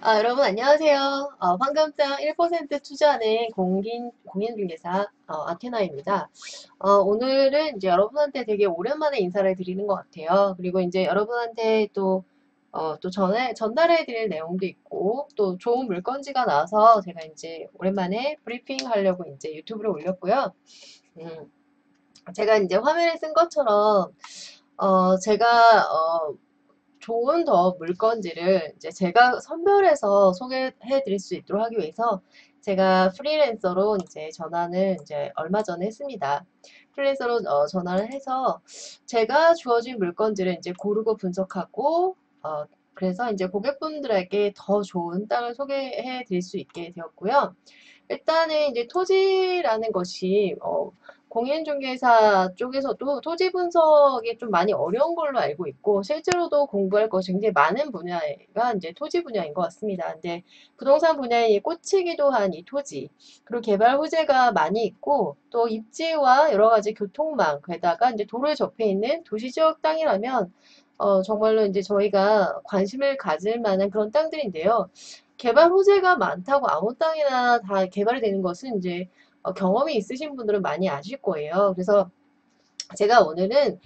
여러분 안녕하세요. 황금장 1% 투자하는 공인중개사 아테나입니다. 오늘은 이제 여러분한테 되게 오랜만에 인사를 드리는 것 같아요. 그리고 이제 여러분한테 또 전달해 드릴 내용도 있고, 또 좋은 물건지가 나와서 제가 이제 오랜만에 브리핑 하려고 이제 유튜브를 올렸고요. 음, 제가 이제 화면에 쓴 것처럼, 제가, 좋은 더 물건지를 이제 제가 선별해서 소개해 드릴 수 있도록 하기 위해서 제가 프리랜서로 이제 전환을 이제 얼마 전에 했습니다. 프리랜서로 전환을 해서 제가 주어진 물건지를 이제 고르고 분석하고 그래서 이제 고객분들에게 더 좋은 땅을 소개해 드릴 수 있게 되었고요. 일단은 이제 토지라는 것이 공인중개사 쪽에서도 토지 분석이 좀 많이 어려운 걸로 알고 있고 실제로도 공부할 것이 굉장히 많은 분야가 이제 토지 분야인 것 같습니다. 근데 부동산 분야에 꽂히기도 한 이 토지 그리고 개발 호재가 많이 있고 또 입지와 여러 가지 교통망 게다가 이제 도로에 접해 있는 도시지역 땅이라면 정말로 이제 저희가 관심을 가질 만한 그런 땅들인데요. 개발 호재가 많다고 아무 땅이나 다 개발이 되는 것은 이제 경험이 있으신 분들은 많이 아실 거예요. 그래서 제가 오늘은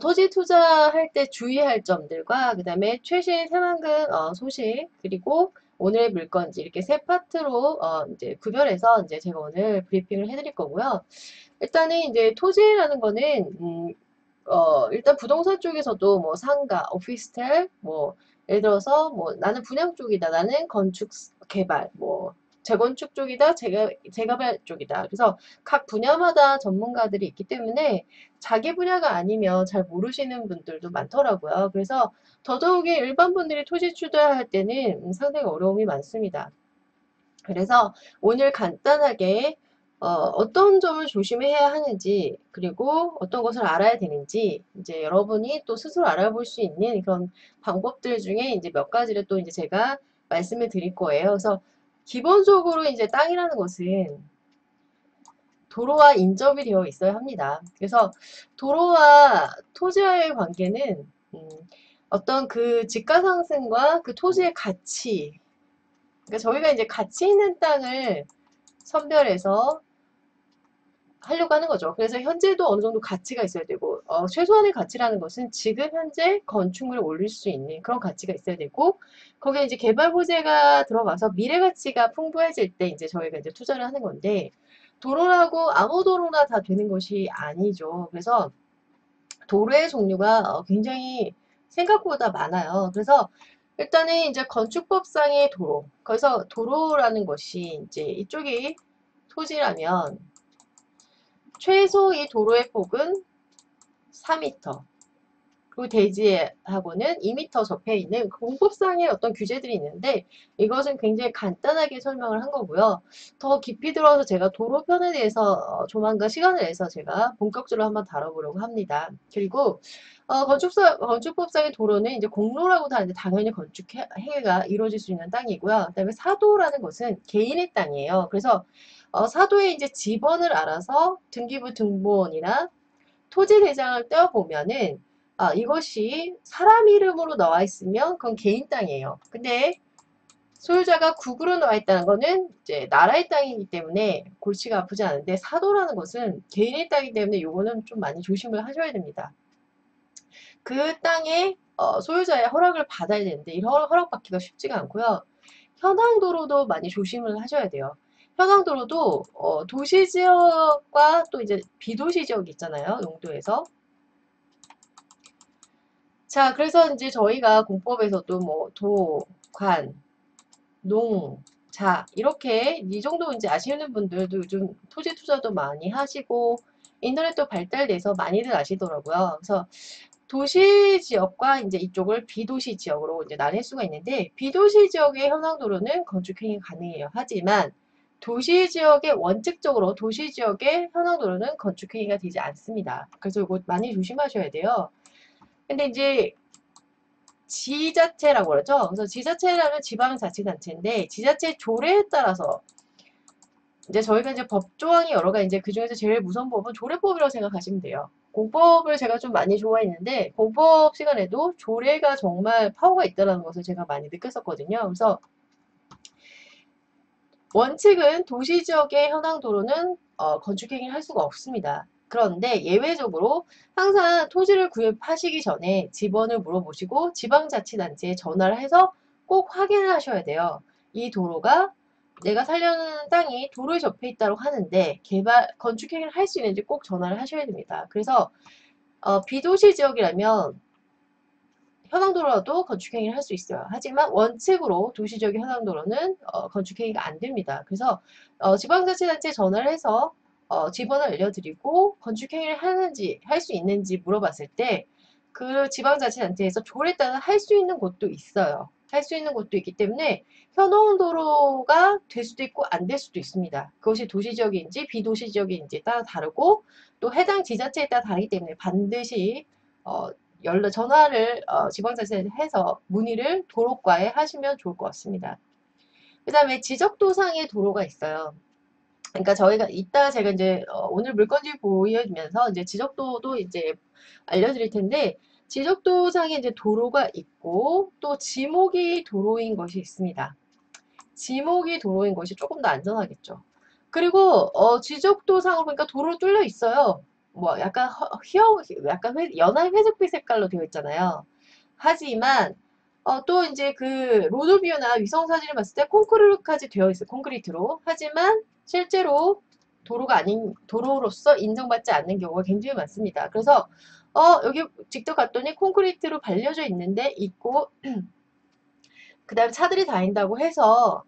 토지 투자할 때 주의할 점들과 그 다음에 최신 새만금 소식 그리고 오늘의 물건지 이렇게 세 파트로 이제 구별해서 이제 제가 오늘 브리핑을 해드릴 거고요. 일단은 이제 토지라는 거는 일단 부동산 쪽에서도 뭐 상가, 오피스텔, 뭐 예를 들어서 뭐 나는 분양 쪽이다, 나는 건축 개발, 뭐 재건축 쪽이다, 재개발 쪽이다. 그래서 각 분야마다 전문가들이 있기 때문에 자기 분야가 아니면 잘 모르시는 분들도 많더라고요. 그래서 더더욱이 일반 분들이 토지 투자할 때는 상당히 어려움이 많습니다. 그래서 오늘 간단하게 어떤 점을 조심해야 하는지, 그리고 어떤 것을 알아야 되는지, 이제 여러분이 또 스스로 알아볼 수 있는 그런 방법들 중에 이제 몇 가지를 또 이제 제가 말씀을 드릴 거예요. 그래서 기본적으로 이제 땅이라는 것은 도로와 인접이 되어 있어야 합니다. 그래서 도로와 토지와의 관계는 어떤 그 집가 상승과 그 토지의 가치, 그러니까 저희가 이제 가치 있는 땅을 선별해서 하려고 하는 거죠. 그래서 현재도 어느 정도 가치가 있어야 되고, 최소한의 가치라는 것은 지금 현재 건축물을 올릴 수 있는 그런 가치가 있어야 되고, 거기에 이제 개발 호재가 들어가서 미래 가치가 풍부해질 때 이제 저희가 이제 투자를 하는 건데, 도로라고 아무 도로나 다 되는 것이 아니죠. 그래서 도로의 종류가 굉장히 생각보다 많아요. 그래서 일단은 이제 건축법상의 도로. 그래서 도로라는 것이 이제 이쪽이 토지라면 최소 이 도로의 폭은 4m. 그리고 대지하고는 2m 접해 있는 공법상의 어떤 규제들이 있는데 이것은 굉장히 간단하게 설명을 한 거고요. 더 깊이 들어서 제가 도로편에 대해서 조만간 시간을 내서 제가 본격적으로 한번 다뤄보려고 합니다. 그리고 건축법상의 도로는 이제 공로라고 다 이제 당연히 건축 행위가 이루어질 수 있는 땅이고요. 그다음에 사도라는 것은 개인의 땅이에요. 그래서 사도에 이제 지번을 알아서 등기부 등본이나 토지 대장을 떼어보면은 이것이 사람 이름으로 나와 있으면 그건 개인 땅이에요. 근데 소유자가 국으로 나와 있다는 거는 이제 나라의 땅이기 때문에 골치가 아프지 않은데 사도라는 것은 개인의 땅이기 때문에 요거는 좀 많이 조심을 하셔야 됩니다. 그 땅에 소유자의 허락을 받아야 되는데 이 허락받기가 쉽지가 않고요. 현황도로도 많이 조심을 하셔야 돼요. 현황도로도 도시지역과 또 이제 비도시 지역 있잖아요. 용도에서. 자, 그래서 이제 저희가 공법에서도 뭐 도, 관, 농, 자 이렇게 이 정도 이제 아시는 분들도 요즘 토지 투자도 많이 하시고 인터넷도 발달돼서 많이들 아시더라고요. 그래서 도시 지역과 이제 이쪽을 비도시 지역으로 이제 나눌 수가 있는데 비도시 지역의 현황도로는 건축행위 가능해요. 하지만 도시 지역의 원칙적으로 도시 지역의 현황도로는 건축행위가 되지 않습니다. 그래서 이거 많이 조심하셔야 돼요. 근데 이제 지자체라고 그러죠. 그래서 지자체라는 지방자치단체인데 지자체 조례에 따라서 이제 저희가 이제 법조항이 여러 가지 이제 그중에서 제일 무서운 법은 조례법이라고 생각하시면 돼요. 공법을 제가 좀 많이 좋아했는데 공법 시간에도 조례가 정말 파워가 있다는 것을 제가 많이 느꼈었거든요. 그래서 원칙은 도시 지역의 현황 도로는 건축 행위를 할 수가 없습니다. 그런데 예외적으로 항상 토지를 구입하시기 전에 집원을 물어보시고 지방자치단체에 전화를 해서 꼭 확인을 하셔야 돼요. 이 도로가 내가 살려는 땅이 도로에 접해 있다고 하는데 건축 행위를 할 수 있는지 꼭 전화를 하셔야 됩니다. 그래서 비도시 지역이라면 현황도로라도 건축행위를 할 수 있어요. 하지만 원칙으로 도시적인 현황도로는 건축행위가 안 됩니다. 그래서 지방자치단체에 전화를 해서 지번을 알려드리고 건축행위를 하는지 할 수 있는지 물어봤을 때 그 지방자치단체에서 조례에 따라 할 수 있는 곳도 있어요. 할 수 있는 곳도 있기 때문에 현황도로가 될 수도 있고 안 될 수도 있습니다. 그것이 도시지역인지 비도시지역인지에 따라 다르고 또 해당 지자체에 따라 다르기 때문에 반드시 전화를 지방자치에 해서 문의를 도로과에 하시면 좋을 것 같습니다. 그 다음에 지적도상의 도로가 있어요. 그러니까 저희가 이따 제가 이제 오늘 물건지 보여주면서 이제 지적도도 이제 알려드릴 텐데 지적도상에 이제 도로가 있고 또 지목이 도로인 것이 있습니다. 지목이 도로인 것이 조금 더 안전하겠죠. 그리고 지적도상으로 보니까 도로 뚫려 있어요. 뭐 약간 약간 연한 회색빛 색깔로 되어 있잖아요. 하지만 또 이제 그 로드뷰나 위성 사진을 봤을 때 콘크리트까지 되어 있어요. 콘크리트로. 하지만 실제로 도로가 아닌 도로로서 인정받지 않는 경우가 굉장히 많습니다. 그래서 여기 직접 갔더니 콘크리트로 발려져 있는데 있고 그 다음에 차들이 다닌다고 해서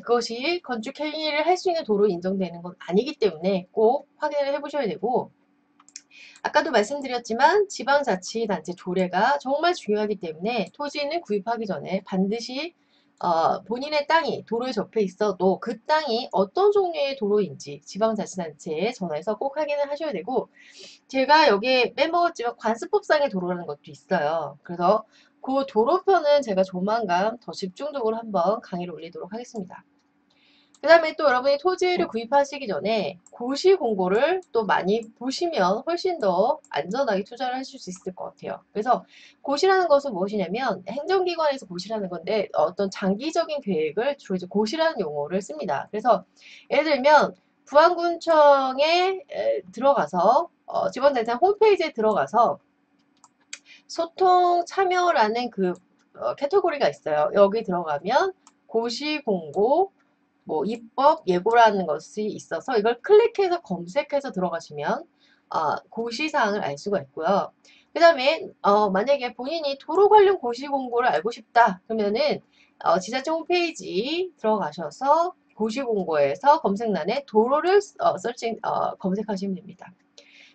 그것이 건축 행위를 할 수 있는 도로 인정되는 건 아니기 때문에 꼭 확인을 해보셔야 되고 아까도 말씀드렸지만 지방자치단체 조례가 정말 중요하기 때문에 토지는 구입하기 전에 반드시 본인의 땅이 도로에 접해 있어도 그 땅이 어떤 종류의 도로인지 지방자치단체에 전화해서 꼭 확인을 하셔야 되고 제가 여기에 빼먹었지만 관습법상의 도로라는 것도 있어요. 그래서 그 도로편은 제가 조만간 더 집중적으로 한번 강의를 올리도록 하겠습니다. 그 다음에 또 여러분이 토지를 구입하시기 전에 고시 공고를 또 많이 보시면 훨씬 더 안전하게 투자를 하실 수 있을 것 같아요. 그래서 고시라는 것은 무엇이냐면 행정기관에서 고시라는 건데 어떤 장기적인 계획을 주로 이제 고시라는 용어를 씁니다. 그래서 예를 들면 부안군청에 들어가서 지방자치단 홈페이지에 들어가서 소통 참여라는 그 캐터고리가 있어요. 여기 들어가면 고시 공고 뭐 입법 예고라는 것이 있어서 이걸 클릭해서 검색해서 들어가시면 고시사항을 알 수가 있고요. 그 다음에 만약에 본인이 도로 관련 고시 공고를 알고 싶다 그러면은 지자체 홈페이지 들어가셔서 고시 공고에서 검색란에 도로를 검색하시면 됩니다.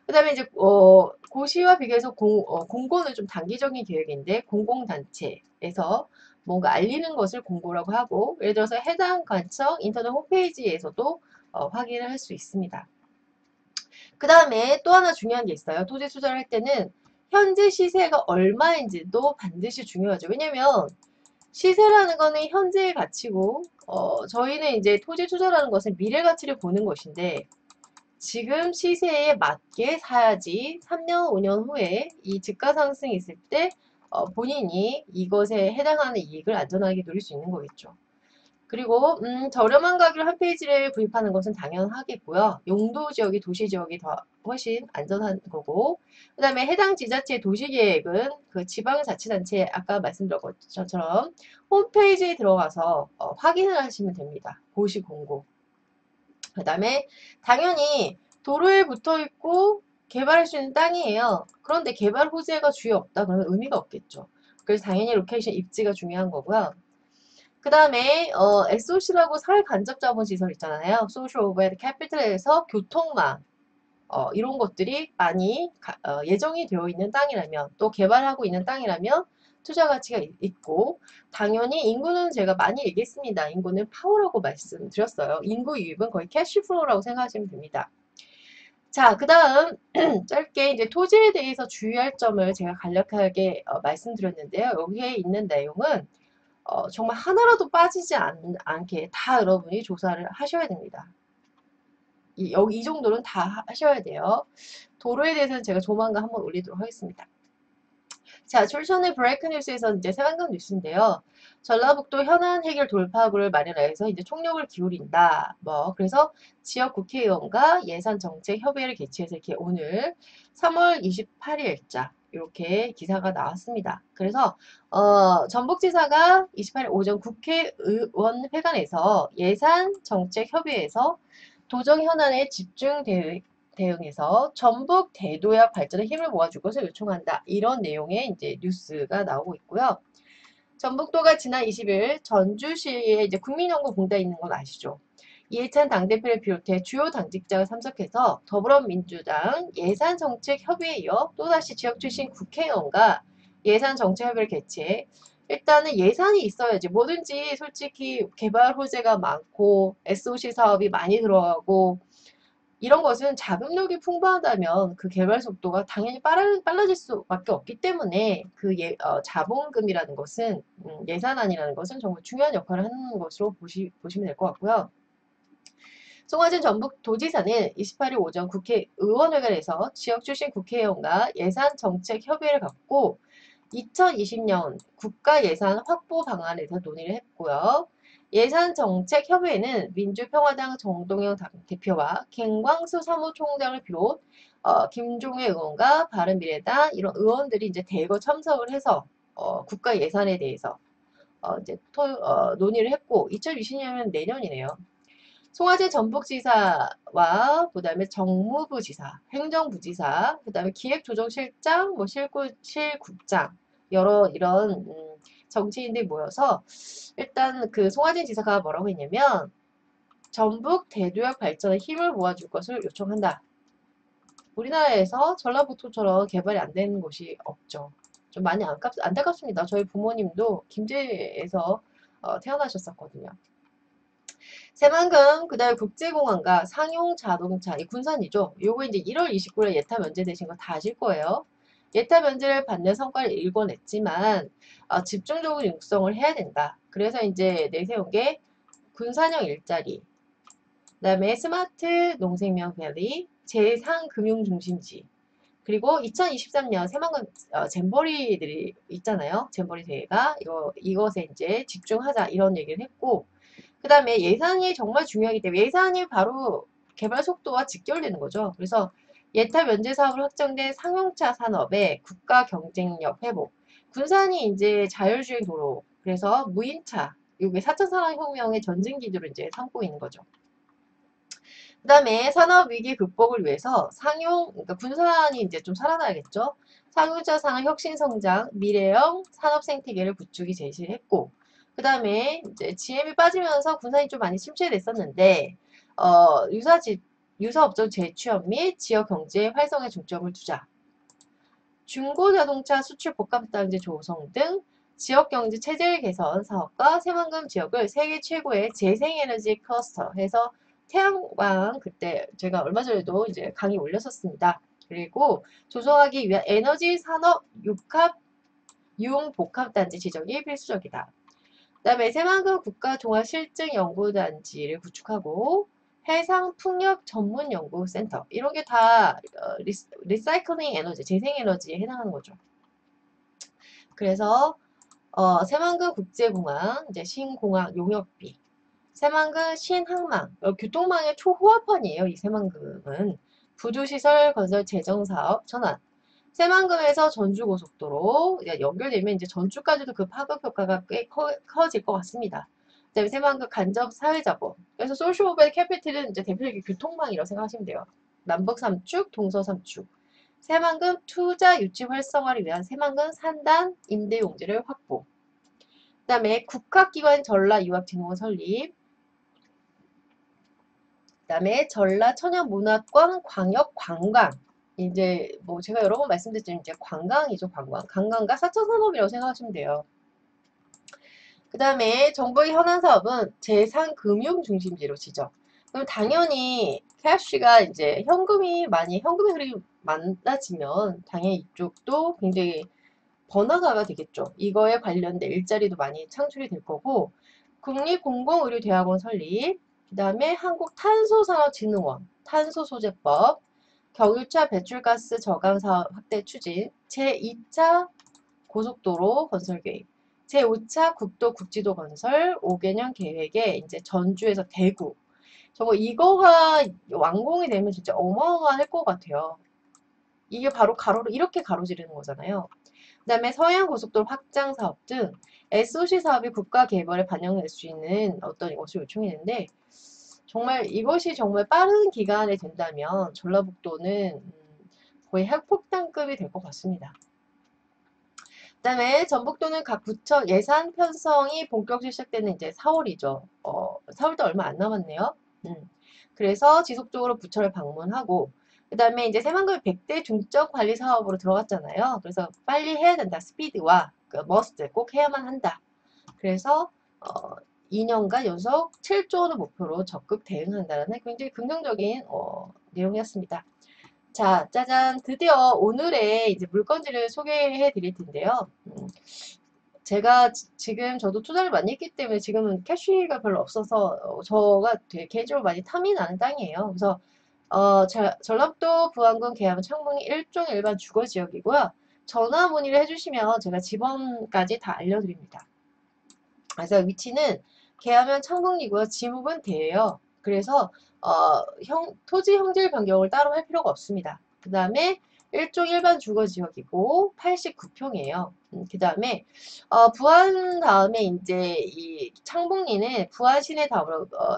그 다음에 이제 고시와 비교해서 공고는 좀 단기적인 계획인데 공공단체에서 뭔가 알리는 것을 공고라고 하고 예를 들어서 해당 관청 인터넷 홈페이지에서도 확인을 할 수 있습니다. 그 다음에 또 하나 중요한 게 있어요. 토지 투자를 할 때는 현재 시세가 얼마인지도 반드시 중요하죠. 왜냐면 시세라는 거는 현재의 가치고 저희는 이제 토지 투자라는 것은 미래 가치를 보는 것인데 지금 시세에 맞게 사야지 3년, 5년 후에 이 집가 상승이 있을 때 본인이 이것에 해당하는 이익을 안전하게 누릴 수 있는 거겠죠. 그리고 저렴한 가격으로 한 페이지를 구입하는 것은 당연하겠고요. 용도 지역이 도시 지역이 더 훨씬 안전한 거고 그 다음에 해당 지자체의 도시계획은 그 지방자치단체 아까 말씀드린 것처럼 홈페이지에 들어가서 확인을 하시면 됩니다. 고시 공고. 그 다음에 당연히 도로에 붙어 있고 개발할 수 있는 땅이에요. 그런데 개발 호재가 주위에 없다 그러면 의미가 없겠죠. 그래서 당연히 로케이션 입지가 중요한 거고요. 그 다음에 SOC라고 사회간접자본시설 있잖아요. Social Overhead Capital에서 교통망 이런 것들이 많이 예정이 되어 있는 땅이라면 또 개발하고 있는 땅이라면 투자 가치가 있고 당연히 인구는 제가 많이 얘기했습니다. 인구는 파워라고 말씀드렸어요. 인구 유입은 거의 캐시플로우라고 생각하시면 됩니다. 자, 그 다음 짧게 이제 토지에 대해서 주의할 점을 제가 간략하게 말씀드렸는데요. 여기에 있는 내용은 정말 하나라도 빠지지 않게 다 여러분이 조사를 하셔야 됩니다. 이 정도는 다 하셔야 돼요. 도로에 대해서는 제가 조만간 한번 올리도록 하겠습니다. 자, 출전의 브레이크 뉴스에서 이제 새만금 뉴스인데요. 전라북도 현안 해결 돌파구를 마련해서 이제 총력을 기울인다. 뭐 그래서 지역 국회의원과 예산정책협의회를 개최해서 이렇게 오늘 3월 28일자 이렇게 기사가 나왔습니다. 그래서 전북지사가 28일 오전 국회의원회관에서 예산정책협의회에서 도정 현안에 집중 대응해서 전북 대도약 발전에 힘을 모아줄 것을 요청한다. 이런 내용의 이제 뉴스가 나오고 있고요. 전북도가 지난 20일 전주시에 이제 국민연구공단이 있는 건 아시죠? 이해찬 당대표를 비롯해 주요 당직자가 참석해서 더불어민주당 예산정책협의회에 이어 또다시 지역 출신 국회의원과 예산정책협의회를 개최해 일단은 예산이 있어야지 뭐든지 솔직히 개발 호재가 많고 SOC 사업이 많이 들어가고 이런 것은 자금력이 풍부하다면 그 개발 속도가 당연히 빨라질 수밖에 없기 때문에 그 자본금이라는 것은 예산안이라는 것은 정말 중요한 역할을 하는 것으로 보시면 될 것 같고요. 송화진 전북도지사는 28일 오전 국회의원회관에서 지역 출신 국회의원과 예산정책협의회를 갖고 2020년 국가예산 확보 방안에 대해서 논의를 했고요. 예산정책협의회는 민주평화당 정동영 대표와 김광수 사무총장을 비롯 김종회 의원과 바른미래당 이런 의원들이 이제 대거 참석을 해서 국가 예산에 대해서 이제 논의를 했고 2020년은 내년이네요. 송화제 전북지사와 그다음에 정무부지사, 행정부지사, 그다음에 기획조정실장, 뭐 실국장 여러 이런 정치인들이 모여서 일단 그 송화진 지사가 뭐라고 했냐면 전북 대도약 발전에 힘을 모아줄 것을 요청한다. 우리나라에서 전라북도처럼 개발이 안 되는 곳이 없죠. 좀 많이 안타깝습니다. 저희 부모님도 김제에서 태어나셨었거든요. 새만금, 그 다음에 국제공항과 상용자동차, 이 군산이죠. 요거 이제 1월 29일에 예타 면제되신 거 다 아실 거예요. 예타 면제를 받는 성과를 일궈냈지만 집중적으로 육성을 해야 된다. 그래서 이제 내세운 게 군산형 일자리, 그 다음에 스마트 농생명 밸리, 제상금융중심지, 그리고 2023년 새만금 잼버리들이 있잖아요. 잼버리 대회가 이것에 이제 집중하자 이런 얘기를 했고 그 다음에 예산이 정말 중요하기 때문에 예산이 바로 개발 속도와 직결되는 거죠. 그래서 예타 면제 사업을 확정된 상용차 산업의 국가 경쟁력 회복. 군산이 이제 자율주행 도로, 그래서 무인차, 이게 4차 산업혁명의 전진기조로 이제 삼고 있는 거죠. 그 다음에 산업위기 극복을 위해서 그러니까 군산이 이제 좀 살아나야겠죠. 상용차 산업 혁신 성장, 미래형 산업 생태계를 구축이 제시를 했고, 그 다음에 이제 GM이 빠지면서 군산이 좀 많이 침체됐었는데, 유사업종 재취업 및 지역 경제 활성에 중점을 두자. 중고자동차 수출 복합단지 조성 등 지역경제 체질 개선 사업과 새만금 지역을 세계 최고의 재생에너지 클러스터 해서 태양광 그때 제가 얼마 전에도 이제 강의 올렸었습니다. 그리고 조성하기 위한 에너지 산업 융 복합단지 지정이 필수적이다. 그 다음에 새만금 국가종합실증연구단지를 구축하고 해상풍력 전문연구센터 이런 게 다 리사이클링 에너지, 재생에너지에 해당하는 거죠. 그래서 새만금 국제공항, 이제 신공항 용역비, 새만금 신항망, 교통망의 초호화판이에요. 이 새만금은 부두시설 건설 재정사업 전환. 새만금에서 전주고속도로 연결되면 이제 전주까지도 그 파급 효과가 꽤 커질 것 같습니다. 그다음에 새만금 간접 사회자본. 그래서 소셜 오브 캐피탈은 이제 대표적인 교통망이라고 생각하시면 돼요. 남북 3축, 동서 3축. 새만금 투자 유치 활성화를 위한 새만금 산단 임대용지를 확보. 그다음에 국학기관 전라유학진흥원 설립. 그다음에 전라 천연문화권 광역 관광. 이제 뭐 제가 여러 번 말씀드렸지만 이제 관광이죠, 관광. 관광과 4차 산업이라고 생각하시면 돼요. 그 다음에 정부의 현안 사업은 재상금융 중심지로 지정. 그럼 당연히 캐시가 이제 현금의 흐름이 많아지면 당연히 이쪽도 굉장히 번화가가 되겠죠. 이거에 관련된 일자리도 많이 창출이 될 거고 국립공공의료대학원 설립, 그 다음에 한국탄소산업진흥원, 탄소소재법, 경유차 배출가스 저감 사업 확대 추진, 제2차 고속도로 건설 계획, 제5차 국도 국지도 건설 5개년 계획에 이제 전주에서 대구. 저거 이거가 완공이 되면 진짜 어마어마할 것 같아요. 이게 바로 가로로 이렇게 가로지르는 거잖아요. 그 다음에 서해안고속도로 확장 사업 등 SOC 사업이 국가 개발에 반영될 수 있는 어떤 것을 요청했는데 정말 이것이 정말 빠른 기간에 된다면 전라북도는 거의 핵폭탄급이 될 것 같습니다. 그 다음에 전북도는 각 구청 예산 편성이 본격적으로 시작되는 이제 4월이죠. 4월도 얼마 안 남았네요. 그래서 지속적으로 부처를 방문하고 그 다음에 이제 새만금 100대 중적 관리 사업으로 들어갔잖아요. 그래서 빨리 해야 된다. 스피드와 그 머스트 꼭 해야만 한다. 그래서 2년간 연속 7조 원을 목표로 적극 대응한다는 굉장히 긍정적인 내용이었습니다. 자, 짜잔. 드디어 오늘의 이제 물건지를 소개해 드릴 텐데요. 제가 지금 저도 투자를 많이 했기 때문에 지금은 캐시가 별로 없어서 저가 되게 개인적으로 많이 탐이 나는 땅이에요. 그래서 전라북도 부안군 계암 창봉이 1종 일반 주거지역이고요. 전화 문의를 해주시면 제가 지번까지 다 알려드립니다. 그래서 위치는 계암면 창봉리고요. 지목은 대예요. 그래서 토지 형질 변경을 따로 할 필요가 없습니다. 그 다음에 1종 일반 주거지역이고 89평이에요. 그 다음에 부안 다음에 이제 이 창봉리는 부안 시내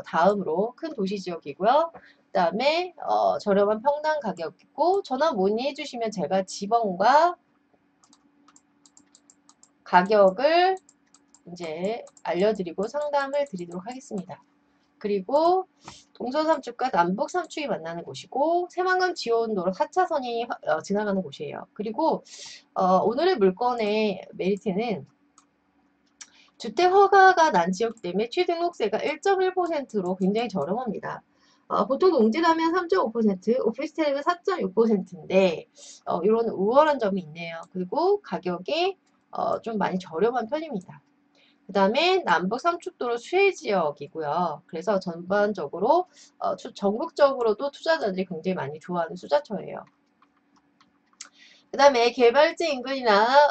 다음으로 큰 도시지역이고요. 그 다음에 저렴한 평당 가격이고 전화 문의해 주시면 제가 지번과 가격을 이제 알려드리고 상담을 드리도록 하겠습니다. 그리고 동서 삼축과 남북 삼축이 만나는 곳이고 새만금 지원도로 4차선이 지나가는 곳이에요. 그리고 오늘의 물건의 메리트는 주택 허가가 난 지역 때문에 취등록세가 1.1%로 굉장히 저렴합니다. 보통 농지라면 3.5%, 오피스텔이면 4.6%인데 이런 우월한 점이 있네요. 그리고 가격이 좀 많이 저렴한 편입니다. 그 다음에 남북 삼축도로 수혜 지역이고요. 그래서 전반적으로 전국적으로도 투자자들이 굉장히 많이 좋아하는 투자처예요. 그 다음에 개발지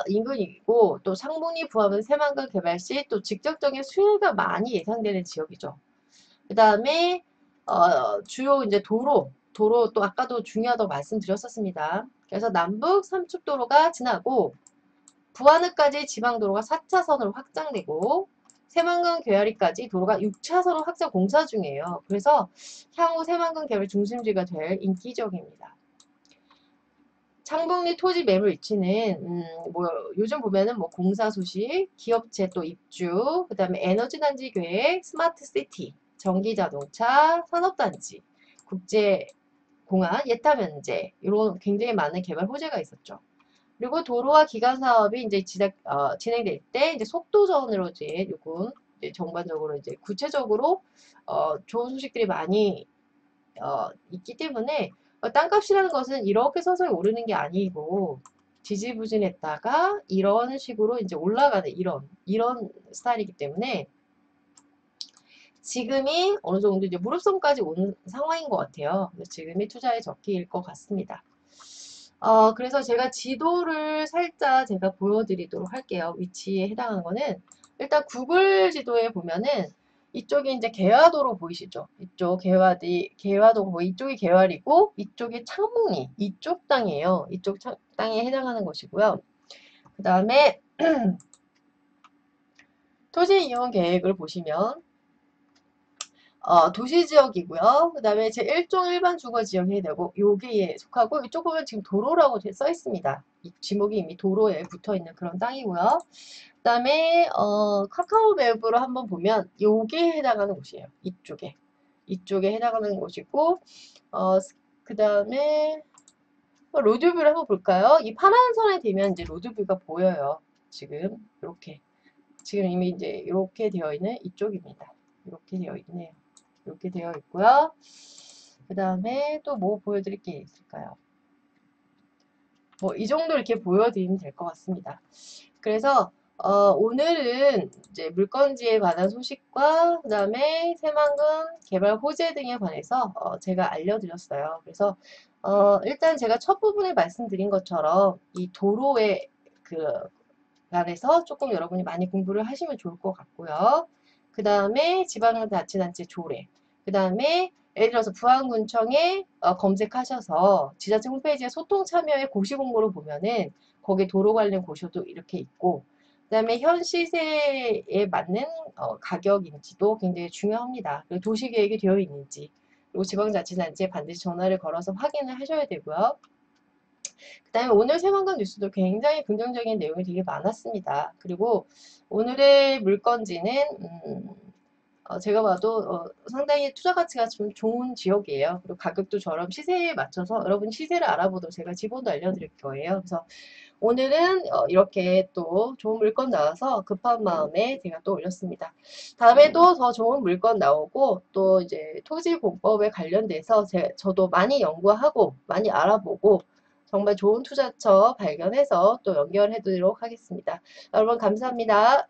인근이고 또 상봉리 부하면 새만금 개발 시 또 직접적인 수혜가 많이 예상되는 지역이죠. 그 다음에 주요 이제 도로 또 아까도 중요하다고 말씀드렸었습니다. 그래서 남북 삼축도로가 지나고 부안읍까지 지방도로가 4차선으로 확장되고 새만금 괴아리까지 도로가 6차선으로 확장 공사 중이에요. 그래서 향후 새만금 개발 중심지가 될 인기지역입니다. 창봉리 토지 매물 위치는 뭐 요즘 보면은 뭐 공사 소식, 기업체 또 입주, 그 다음에 에너지 단지 계획, 스마트 시티, 전기 자동차, 산업단지, 국제 공항, 예타 면제 이런 굉장히 많은 개발 호재가 있었죠. 그리고 도로와 기간 사업이 이제 진행될 때 이제 속도전으로 이제 요금 이제 전반적으로 이제 구체적으로 좋은 소식들이 많이 있기 때문에 땅값이라는 것은 이렇게 서서히 오르는 게 아니고 지지부진했다가 이런 식으로 이제 올라가는 이런 스타일이기 때문에 지금이 어느 정도 이제 무릎선까지 온 상황인 것 같아요. 지금이 투자의 적기일 것 같습니다. 그래서 제가 지도를 살짝 제가 보여드리도록 할게요. 위치에 해당하는 거는 일단 구글 지도에 보면은 이쪽이 이제 개화도로 보이시죠? 이쪽 개화도 거의 이쪽이 개화리고 이쪽이 창봉리 이쪽 땅이에요. 이쪽 땅에 해당하는 것이고요. 그 다음에 토지 이용 계획을 보시면 도시지역이고요. 그 다음에 제 1종 일반 주거지역이 되고 여기에 속하고 이쪽 보면 지금 도로라고 써 있습니다. 이 지목이 이미 도로에 붙어있는 그런 땅이고요. 그 다음에 카카오 맵으로 한번 보면 여기에 해당하는 곳이에요. 이쪽에 해당하는 곳이고 그 다음에 로드뷰를 한번 볼까요? 이 파란 선에 되면 이제 로드뷰가 보여요. 지금 이렇게 지금 이미 이제 이렇게 되어 있는 이쪽입니다. 이렇게 되어 있네요. 이렇게 되어 있고요. 그 다음에 또 뭐 보여드릴 게 있을까요? 뭐 이 정도 이렇게 보여드리면 될 것 같습니다. 그래서 오늘은 이제 물건지에 관한 소식과 그 다음에 새만금 개발 호재 등에 관해서 제가 알려드렸어요. 그래서 일단 제가 첫 부분에 말씀드린 것처럼 이 도로의 그 관해서 조금 여러분이 많이 공부를 하시면 좋을 것 같고요. 그 다음에 지방자치단체 조례. 그 다음에 예를 들어서 부안군청에 검색하셔서 지자체 홈페이지에 소통 참여의 고시 공고를 보면은 거기에 도로 관련 고시도 이렇게 있고 그 다음에 현 시세에 맞는 가격인지도 굉장히 중요합니다. 그리고 도시계획이 되어 있는지 그리고 지방자치단체에 반드시 전화를 걸어서 확인을 하셔야 되고요. 그 다음에 오늘 새만금 뉴스도 굉장히 긍정적인 내용이 되게 많았습니다. 그리고 오늘의 물건지는 제가 봐도 상당히 투자 가치가 좀 좋은 지역이에요. 그리고 가격도 저렴 시세에 맞춰서 여러분 시세를 알아보도록 제가 지분도 알려드릴 거예요. 그래서 오늘은 이렇게 또 좋은 물건 나와서 급한 마음에 제가 또 올렸습니다. 다음에도 더 좋은 물건 나오고 또 이제 토지공법에 관련돼서 저도 많이 연구하고 많이 알아보고 정말 좋은 투자처 발견해서 또 연결해 드리도록 하겠습니다. 여러분 감사합니다.